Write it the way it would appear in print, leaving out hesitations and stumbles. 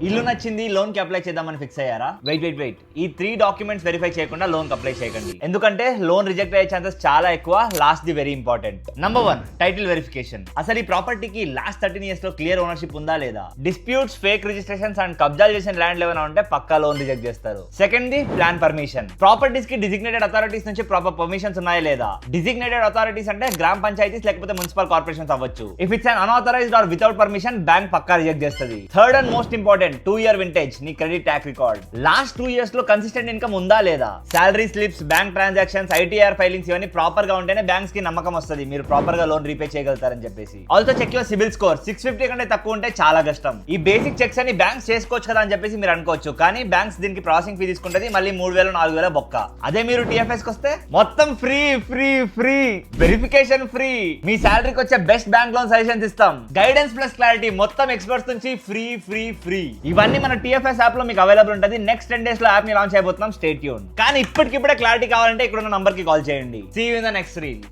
ఇల్లు నచ్చింది, లోన్ కి అప్లై చేద్దామని ఫిక్స్ అయ్యారా? వెయిట్ ఈ 3 డాక్యుమెంట్స్ వెరిఫై చేయకుండా లోన్ కి అప్లై చేయకండి. ఎందుకంటే లోన్ రిజెక్ట్ అయ్యే ఛాన్సెస్ చాలా ఎక్కువ. Last the very important. Number 1, title verification. అసలు ఈ ప్రాపర్టీకి లాస్ట్ 13 years లో క్లియర్ ఓనర్షిప్ ఉందా లేదా? డిస్ప్యూట్స్, ఫేక్ రిజిస్ట్రేషన్స్ అండ్ కబ్జాలు చేసిన ల్యాండ్ ఏమైనా ఉంటే పక్కా లోన్ రిజెక్ట్ చేస్తారు. Second the plan permission. Properties కి డిజిగ్నేటెడ్ అథారిటీస్ నుంచి ప్రాపర్ పర్మిషన్స్ ఉన్నాయా లేదా? డిజిగ్నేటెడ్ అథారిటీస్ అంటే గ్రామ పంచాయతీస్ లేకపోతే మున్సిపల్ కార్పొరేషన్స్ అవ్వచ్చు. If it's un unauthorised or without permission, bank పక్కా రిజెక్ట్ చేస్తుంది. Third and most important, 2-year vintage. నీ credit track record last 2 years లో కన్సిస్టెంట్ ఇన్కమ్ ఉందా లేదా? Salary slips, bank transactions, ITR filings ఇవన్నీ ప్రాపర్ గా ఉంటేనే బ్యాంక్స్ కి నమ్మకం వస్తుంది మీరు ప్రాపర్ గా లోన్ రీపే చేయగలుగుతారని చెప్పేసి. Also check your CIBIL score. 650 కంటే తక్కువ ఉంటే చాలా కష్టం. ఈ బేసిక్ చెక్స్ అని బ్యాంక్స్ చేసుకోవచ్చు కదా అని చెప్పేసి మీరు అనుకోవచ్చు, కానీ బ్యాంక్స్ దీనికి ప్రాసెసింగ్ ఫీ తీసుకుంటది, మళ్ళీ 3000-4000 బొక్క. అదే మీరు టీఎఫ్ఎస్ కి వస్తే మొత్తం free free free, verification free, మీ సాలరీకి వచ్చే బెస్ట్ బ్యాంక్ లోన్ సజెషన్స్ ఇస్తాం, గైడెన్స్ ప్లస్ క్లారిటీ మొత్తం ఎక్స్పర్ట్స్ నుంచి ఫ్రీ ఫ్రీ ఫ్రీ. ఇవన్నీ మన టీఎఫ్ఎస్ యాప్ లో మీకు అవైలబుల్ ఉంటుంది. నెక్స్ట్ 10 days లో యాప్ ని లాంచ్ అయిపోతున్నాం. Stay tune. కానీ ఇప్పటికిప్పుడే క్లారిటీ కావాలంటే ఇక్కడ ఉన్న నంబర్ కి కాల్ చేయండి. See you in the next reel.